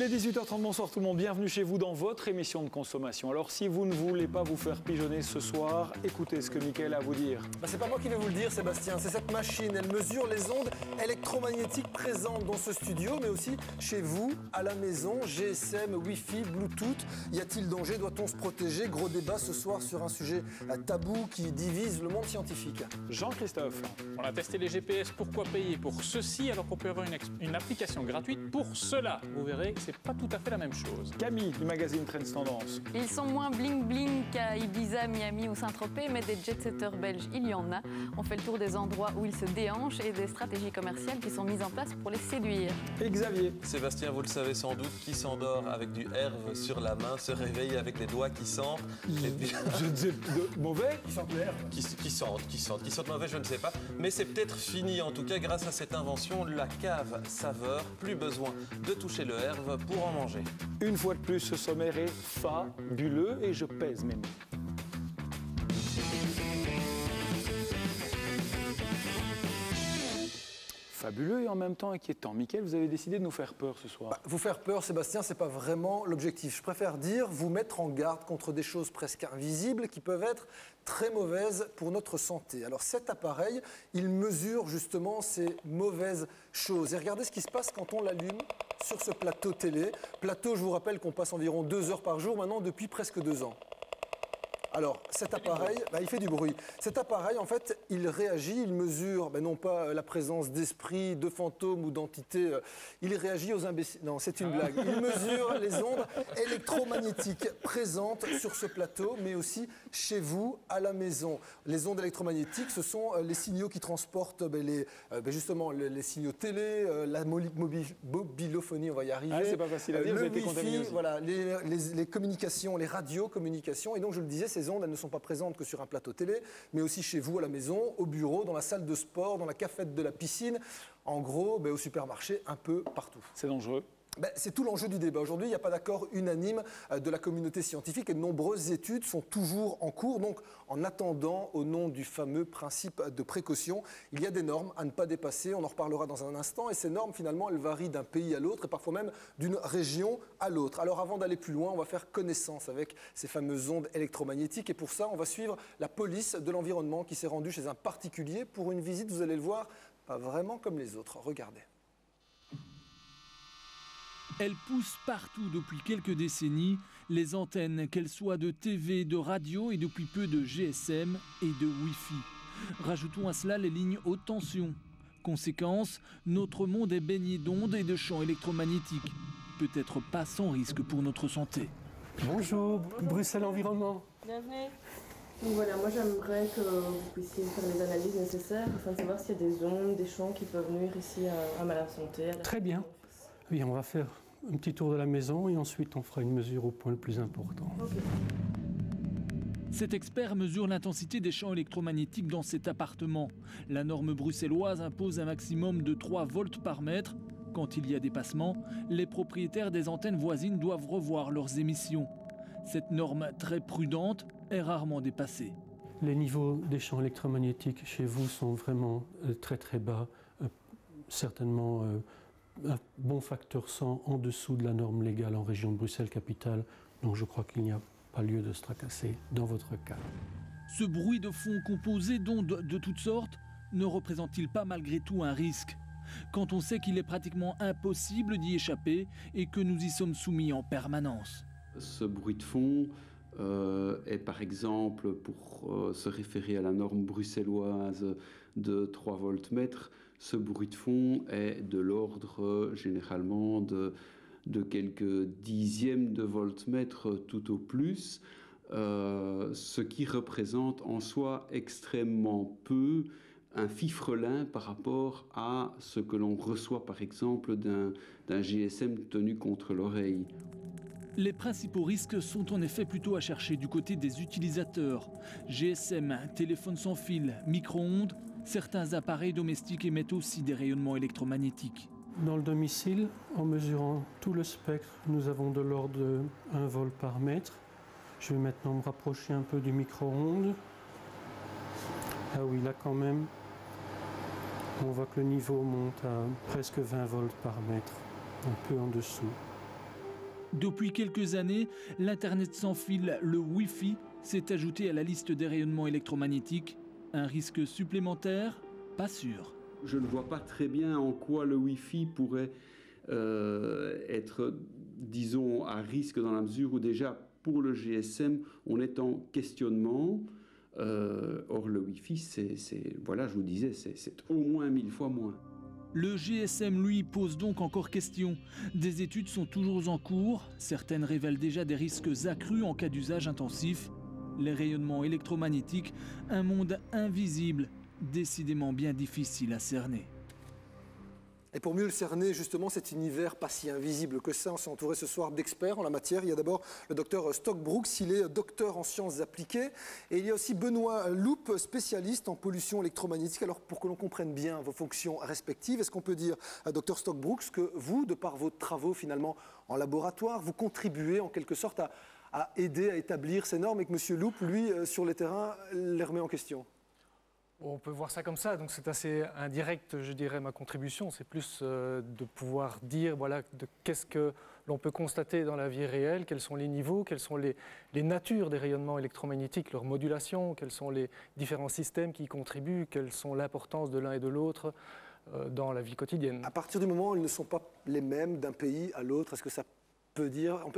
Il est 18h30, bonsoir tout le monde, bienvenue chez vous dans votre émission de consommation. Alors si vous ne voulez pas vous faire pigeonner ce soir, écoutez ce que Mickaël a à vous dire. C'est pas moi qui vais vous le dire Sébastien, c'est cette machine, elle mesure les ondes électromagnétiques présentes dans ce studio, mais aussi chez vous, à la maison, GSM, Wi-Fi, Bluetooth. Y a-t-il danger? Doit-on se protéger? Gros débat ce soir sur un sujet tabou qui divise le monde scientifique. Jean-Christophe. On a testé les GPS, pourquoi payer pour ceci alors qu'on peut avoir une application gratuite pour cela? Vous verrez, c'est pas tout à fait la même chose. Camille du magazine Trends Tendance. Ils sont moins bling-bling qu'à Ibiza, Miami ou Saint-Tropez, mais des jet-setters belges, il y en a. On fait le tour des endroits où ils se déhanchent et des stratégies commerciales qui sont mises en place pour les séduire. Et Xavier. Sébastien, vous le savez sans doute, qui s'endort avec du herve sur la main se réveille avec les doigts qui sentent. Et puis... Je disais mauvais. Qui sentent le herbe. Qui sentent mauvais, je ne sais pas. Mais c'est peut-être fini, en tout cas, grâce à cette invention, la cave saveur. Plus besoin de toucher le herve pour en manger. Une fois de plus, ce sommaire est fabuleux et je pèse mes mots. Fabuleux et en même temps inquiétant. Mickaël, vous avez décidé de nous faire peur ce soir. Vous faire peur, Sébastien, c'est pas vraiment l'objectif. Je préfère dire vous mettre en garde contre des choses presque invisibles qui peuvent être très mauvaises pour notre santé. Alors cet appareil, il mesure justement ces mauvaises choses. Et regardez ce qui se passe quand on l'allume sur ce plateau télé. Plateau, je vous rappelle qu'on passe environ 2 heures par jour maintenant depuis presque 2 ans. Alors, cet appareil, il fait du bruit. Cet appareil, en fait, il réagit, il mesure, non pas la présence d'esprits, de fantômes ou d'entités, il réagit aux imbéciles. Non, c'est une blague. Il mesure les ondes électromagnétiques présentes sur ce plateau, mais aussi chez vous, à la maison. Les ondes électromagnétiques, ce sont les signaux qui transportent justement les signaux télé, la mobilophonie, on va y arriver. Ah, c'est pas facile à dire, vous avez été contaminé aussi. Voilà, les communications, les radiocommunications. Et donc, je le disais, ces ondes, elles ne sont pas présentes que sur un plateau télé, mais aussi chez vous, à la maison, au bureau, dans la salle de sport, dans la cafette de la piscine, en gros, au supermarché, un peu partout. C'est dangereux. C'est tout l'enjeu du débat. Aujourd'hui, il n'y a pas d'accord unanime de la communauté scientifique et de nombreuses études sont toujours en cours. Donc, en attendant, au nom du fameux principe de précaution, il y a des normes à ne pas dépasser. On en reparlera dans un instant. Et ces normes, finalement, elles varient d'un pays à l'autre et parfois même d'une région à l'autre. Alors, avant d'aller plus loin, on va faire connaissance avec ces fameuses ondes électromagnétiques. Et pour ça, on va suivre la police de l'environnement qui s'est rendue chez un particulier pour une visite, vous allez le voir, pas vraiment comme les autres. Regardez. Elles poussent partout depuis quelques décennies, les antennes, qu'elles soient de TV, de radio et depuis peu de GSM et de Wi-Fi. Rajoutons à cela les lignes haute tension. Conséquence, notre monde est baigné d'ondes et de champs électromagnétiques. Peut-être pas sans risque pour notre santé. Bonjour, Bruxelles Environnement. Bienvenue. Donc voilà, moi j'aimerais que vous puissiez faire les analyses nécessaires afin de savoir s'il y a des ondes, des champs qui peuvent nuire ici à ma santé. Très bien. Oui, on va faire un petit tour de la maison et ensuite on fera une mesure au point le plus important. Okay. Cet expert mesure l'intensité des champs électromagnétiques dans cet appartement. La norme bruxelloise impose un maximum de 3 volts par mètre. Quand il y a dépassement, les propriétaires des antennes voisines doivent revoir leurs émissions. Cette norme très prudente est rarement dépassée. Les niveaux des champs électromagnétiques chez vous sont vraiment très très bas, certainement un bon facteur 100 en dessous de la norme légale en région de Bruxelles-Capitale. Donc je crois qu'il n'y a pas lieu de se tracasser dans votre cas. Ce bruit de fond composé d'ondes de toutes sortes ne représente-t-il pas malgré tout un risque? Quand on sait qu'il est pratiquement impossible d'y échapper et que nous y sommes soumis en permanence. Ce bruit de fond est par exemple, pour se référer à la norme bruxelloise de 3 voltmètres, ce bruit de fond est de l'ordre généralement de quelques dixièmes de voltmètre tout au plus, ce qui représente en soi extrêmement peu, un fifrelin par rapport à ce que l'on reçoit par exemple d'un GSM tenu contre l'oreille. Les principaux risques sont en effet plutôt à chercher du côté des utilisateurs. GSM, téléphone sans fil, micro-ondes, certains appareils domestiques émettent aussi des rayonnements électromagnétiques. Dans le domicile, en mesurant tout le spectre, nous avons de l'ordre de 1 volt par mètre. Je vais maintenant me rapprocher un peu du micro-ondes. Ah oui, là quand même, on voit que le niveau monte à presque 20 volts par mètre, un peu en dessous. Depuis quelques années, l'Internet sans fil, le Wi-Fi, s'est ajouté à la liste des rayonnements électromagnétiques. Un risque supplémentaire? Pas sûr. Je ne vois pas très bien en quoi le Wi-Fi pourrait être, disons, à risque dans la mesure où déjà, pour le GSM, on est en questionnement. Or, le Wi-Fi, voilà, je vous disais, c'est au moins 1000 fois moins. Le GSM, lui, pose donc encore question. Des études sont toujours en cours. Certaines révèlent déjà des risques accrus en cas d'usage intensif. Les rayonnements électromagnétiques, un monde invisible, décidément bien difficile à cerner. Et pour mieux le cerner, justement, cet univers pas si invisible que ça, on s'est entouré ce soir d'experts en la matière. Il y a d'abord le docteur Stockbrooks, il est docteur en sciences appliquées. Et il y a aussi Benoît Loup, spécialiste en pollution électromagnétique. Alors, pour que l'on comprenne bien vos fonctions respectives, est-ce qu'on peut dire, docteur Stockbrooks, que vous, de par vos travaux finalement en laboratoire, vous contribuez en quelque sorte à aider à établir ces normes et que M. Loup, lui, sur le terrain, les remet en question? On peut voir ça comme ça, donc c'est assez indirect, je dirais, ma contribution. C'est plus de pouvoir dire, voilà, qu'est-ce que l'on peut constater dans la vie réelle, quels sont les niveaux, quelles sont les natures des rayonnements électromagnétiques, leur modulation, quels sont les différents systèmes qui y contribuent, quelle sont l'importance de l'un et de l'autre dans la vie quotidienne. À partir du moment où ils ne sont pas les mêmes d'un pays à l'autre, est-ce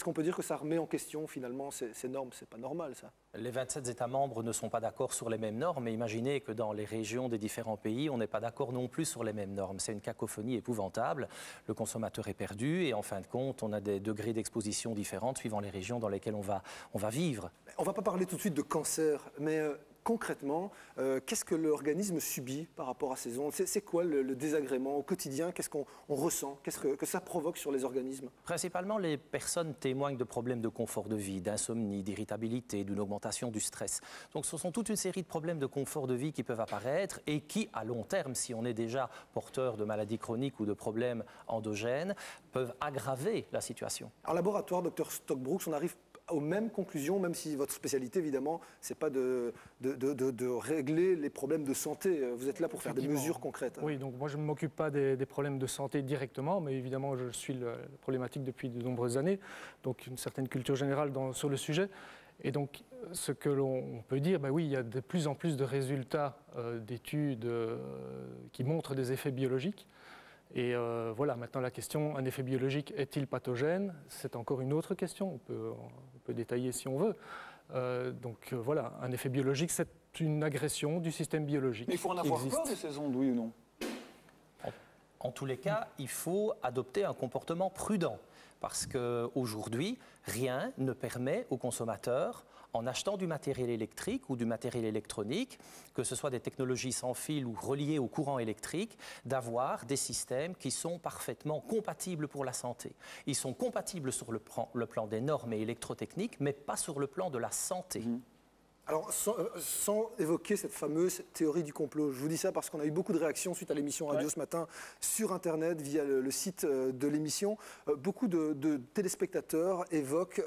qu'on peut dire que ça remet en question finalement ces normes? C'est pas normal, ça. Les 27 États membres ne sont pas d'accord sur les mêmes normes, mais imaginez que dans les régions des différents pays, on n'est pas d'accord non plus sur les mêmes normes. C'est une cacophonie épouvantable. Le consommateur est perdu et en fin de compte, on a des degrés d'exposition différents suivant les régions dans lesquelles on va vivre. On ne va pas parler tout de suite de cancer, mais concrètement, qu'est-ce que l'organisme subit par rapport à ces ondes? C'est quoi le désagrément au quotidien? Qu'est-ce qu'on ressent? Qu'est-ce que ça provoque sur les organismes? Principalement, les personnes témoignent de problèmes de confort de vie, d'insomnie, d'irritabilité, d'une augmentation du stress. Donc ce sont toute une série de problèmes de confort de vie qui peuvent apparaître et qui, à long terme, si on est déjà porteur de maladies chroniques ou de problèmes endogènes, peuvent aggraver la situation. En laboratoire, Dr Stockbrooks, on arrive aux mêmes conclusions, même si votre spécialité, évidemment, ce n'est pas de régler les problèmes de santé. Vous êtes là pour faire des mesures concrètes. Oui, donc moi je ne m'occupe pas des problèmes de santé directement, mais évidemment je suis la problématique depuis de nombreuses années, donc une certaine culture générale sur le sujet. Et donc ce que l'on peut dire, oui, il y a de plus en plus de résultats d'études qui montrent des effets biologiques. Et voilà, maintenant la question, un effet biologique est-il pathogène? C'est encore une autre question, on peut détailler si on veut. Donc voilà, un effet biologique, c'est une agression du système biologique. Mais il faut en avoir peur de ces ondes, oui ou non? En tous les cas, il faut adopter un comportement prudent. Parce qu'aujourd'hui, rien ne permet aux consommateurs, en achetant du matériel électrique ou du matériel électronique, que ce soit des technologies sans fil ou reliées au courant électrique, d'avoir des systèmes qui sont parfaitement compatibles pour la santé. Ils sont compatibles sur le plan des normes et électrotechniques, mais pas sur le plan de la santé. Alors, sans évoquer cette fameuse théorie du complot, je vous dis ça parce qu'on a eu beaucoup de réactions suite à l'émission radio ce matin sur Internet, via le site de l'émission. Beaucoup de téléspectateurs évoquent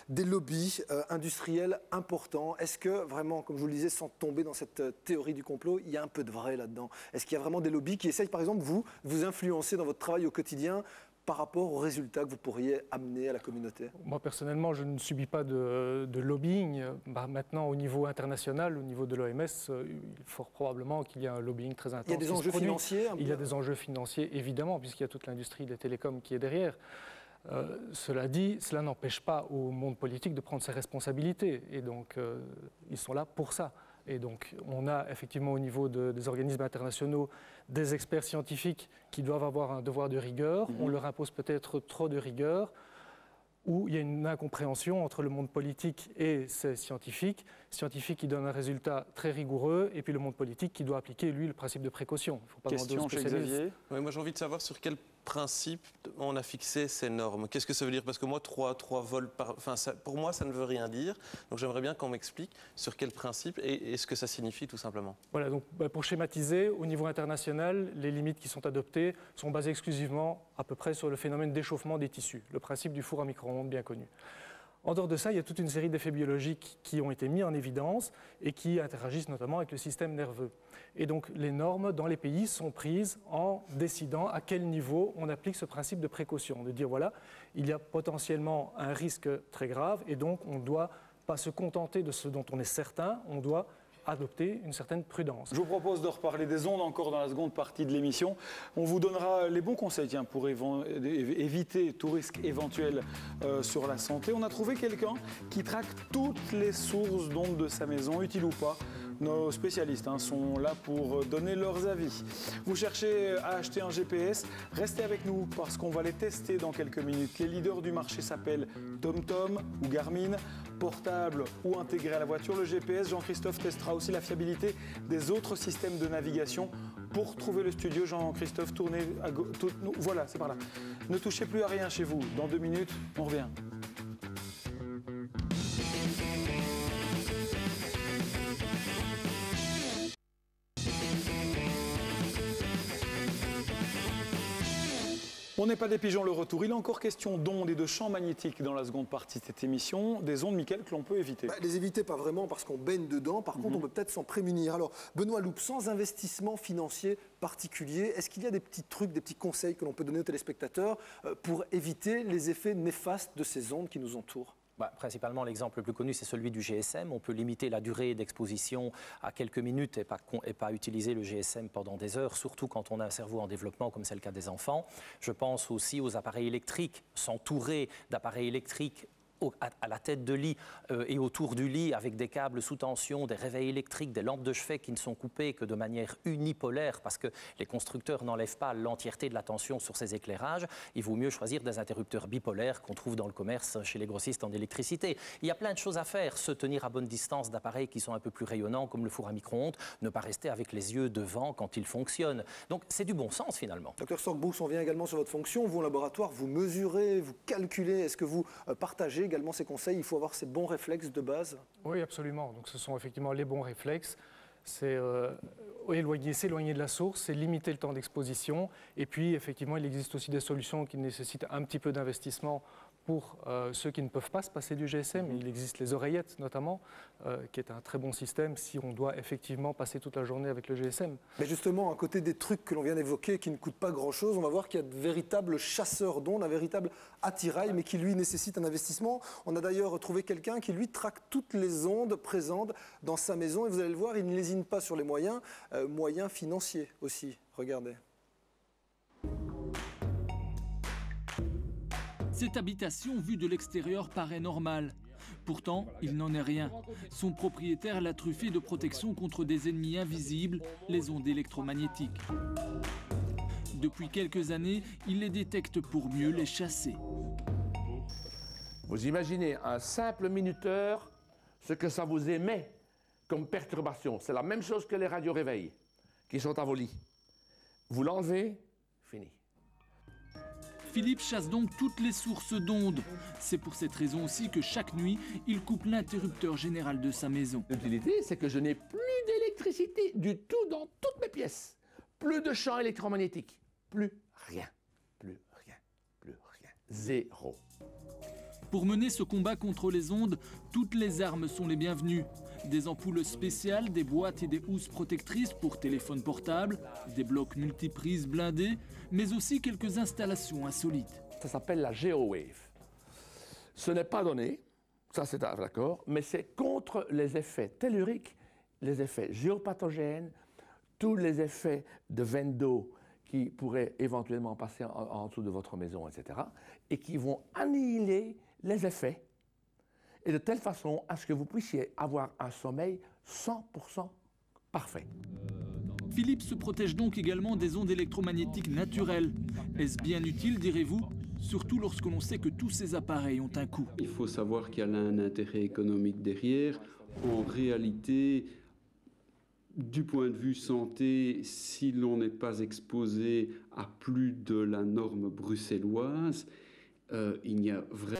des lobbies industriels importants. Est-ce que vraiment, comme je vous le disais, sans tomber dans cette théorie du complot, il y a un peu de vrai là-dedans? Est-ce qu'il y a vraiment des lobbies qui essayent, par exemple, vous influencer dans votre travail au quotidien par rapport aux résultats que vous pourriez amener à la communauté? Moi, personnellement, je ne subis pas de lobbying. Maintenant, au niveau international, au niveau de l'OMS, il est fort probablement qu'il y a un lobbying très intense. Il y a des enjeux financiers? Il y a des enjeux financiers, évidemment, puisqu'il y a toute l'industrie des télécoms qui est derrière. Cela dit, cela n'empêche pas au monde politique de prendre ses responsabilités. Et donc, ils sont là pour ça. Et donc, on a effectivement au niveau des organismes internationaux des experts scientifiques qui doivent avoir un devoir de rigueur. On leur impose peut-être trop de rigueur, où il y a une incompréhension entre le monde politique et ces scientifiques qui donnent un résultat très rigoureux, et puis le monde politique qui doit appliquer, lui, le principe de précaution. Il ne faut pas demander aux spécialistes. Oui, moi j'ai envie de savoir sur quel principe on a fixé ces normes. Qu'est-ce que ça veut dire? Parce que moi, 3 volts par... Enfin, pour moi, ça ne veut rien dire. Donc j'aimerais bien qu'on m'explique sur quel principe et ce que ça signifie, tout simplement. Voilà, donc pour schématiser, au niveau international, les limites qui sont adoptées sont basées exclusivement à peu près sur le phénomène d'échauffement des tissus, le principe du four à micro-ondes bien connu. En dehors de ça, il y a toute une série d'effets biologiques qui ont été mis en évidence et qui interagissent notamment avec le système nerveux. Et donc les normes dans les pays sont prises en décidant à quel niveau on applique ce principe de précaution, de dire voilà, il y a potentiellement un risque très grave et donc on ne doit pas se contenter de ce dont on est certain, on doit adopter une certaine prudence. Je vous propose de reparler des ondes encore dans la seconde partie de l'émission. On vous donnera les bons conseils pour éviter tout risque éventuel sur la santé. On a trouvé quelqu'un qui traque toutes les sources d'ondes de sa maison, utiles ou pas. Nos spécialistes sont là pour donner leurs avis. Vous cherchez à acheter un GPS, restez avec nous parce qu'on va les tester dans quelques minutes. Les leaders du marché s'appellent TomTom ou Garmin. Portable ou intégré à la voiture, le GPS, Jean-Christophe testera aussi la fiabilité des autres systèmes de navigation. Pour trouver le studio, Jean-Christophe, tournez à gauche. Voilà, c'est par là. Ne touchez plus à rien chez vous. Dans 2 minutes, on revient. On n'est pas des pigeons, le retour. Il est encore question d'ondes et de champs magnétiques dans la seconde partie de cette émission. Des ondes, Mickaël, que l'on peut éviter. Les éviter, pas vraiment, parce qu'on baigne dedans. Par contre, on peut peut-être s'en prémunir. Alors, Benoît Loup, sans investissement financier particulier, est-ce qu'il y a des petits trucs, des petits conseils que l'on peut donner aux téléspectateurs pour éviter les effets néfastes de ces ondes qui nous entourent ? Principalement, l'exemple le plus connu, c'est celui du GSM. On peut limiter la durée d'exposition à quelques minutes et pas utiliser le GSM pendant des heures, surtout quand on a un cerveau en développement, comme c'est le cas des enfants. Je pense aussi aux appareils électriques, s'entourer d'appareils électriques à la tête de lit et autour du lit avec des câbles sous tension, des réveils électriques, des lampes de chevet qui ne sont coupées que de manière unipolaire parce que les constructeurs n'enlèvent pas l'entièreté de la tension sur ces éclairages. Il vaut mieux choisir des interrupteurs bipolaires qu'on trouve dans le commerce chez les grossistes en électricité. Il y a plein de choses à faire, se tenir à bonne distance d'appareils qui sont un peu plus rayonnants comme le four à micro-ondes, ne pas rester avec les yeux devant quand ils fonctionnent. Donc c'est du bon sens finalement. Docteur Sorgbous, on vient également sur votre fonction. Vous, en laboratoire, vous mesurez, vous calculez. Est-ce que vous partagez également ces conseils? Il faut avoir ces bons réflexes de base. Oui, absolument. Donc, ce sont effectivement les bons réflexes. C'est s'éloigner de la source, c'est limiter le temps d'exposition. Et puis, effectivement, il existe aussi des solutions qui nécessitent un petit peu d'investissement pour ceux qui ne peuvent pas se passer du GSM. Il existe les oreillettes, notamment, qui est un très bon système si on doit effectivement passer toute la journée avec le GSM. Mais justement, à côté des trucs que l'on vient d'évoquer, qui ne coûtent pas grand-chose, on va voir qu'il y a de véritables chasseurs d'ondes, un véritable attirail, mais qui, lui, nécessite un investissement. On a d'ailleurs trouvé quelqu'un qui, lui, traque toutes les ondes présentes dans sa maison. Et vous allez le voir, il ne lésine pas sur les moyens financiers aussi. Regardez. Cette habitation vue de l'extérieur paraît normale. Pourtant, il n'en est rien. Son propriétaire l'a truffé de protection contre des ennemis invisibles, les ondes électromagnétiques. Depuis quelques années, il les détecte pour mieux les chasser. Vous imaginez un simple minuteur, ce que ça vous émet comme perturbation. C'est la même chose que les radios-réveils qui sont à vos lits. Vous l'enlevez, fini. Philippe chasse donc toutes les sources d'ondes. C'est pour cette raison aussi que chaque nuit, il coupe l'interrupteur général de sa maison. L'utilité, c'est que je n'ai plus d'électricité du tout dans toutes mes pièces. Plus de champs électromagnétiques. Plus rien. Plus rien. Plus rien. Zéro. Pour mener ce combat contre les ondes, toutes les armes sont les bienvenues. Des ampoules spéciales, des boîtes et des housses protectrices pour téléphone portable, des blocs multiprises blindés, mais aussi quelques installations insolites. Ça s'appelle la GeoWave. Ce n'est pas donné, ça c'est d'accord, mais c'est contre les effets telluriques, les effets géopathogènes, tous les effets de veine d'eau qui pourraient éventuellement passer en dessous de votre maison, etc., et qui vont annihiler les effets, et de telle façon à ce que vous puissiez avoir un sommeil 100% parfait. Philippe se protège donc également des ondes électromagnétiques naturelles. Est-ce bien utile, direz-vous? Surtout lorsque l'on sait que tous ces appareils ont un coût. Il faut savoir qu'il y a là un intérêt économique derrière. En réalité, du point de vue santé, si l'on n'est pas exposé à plus de la norme bruxelloise, il n'y a vraiment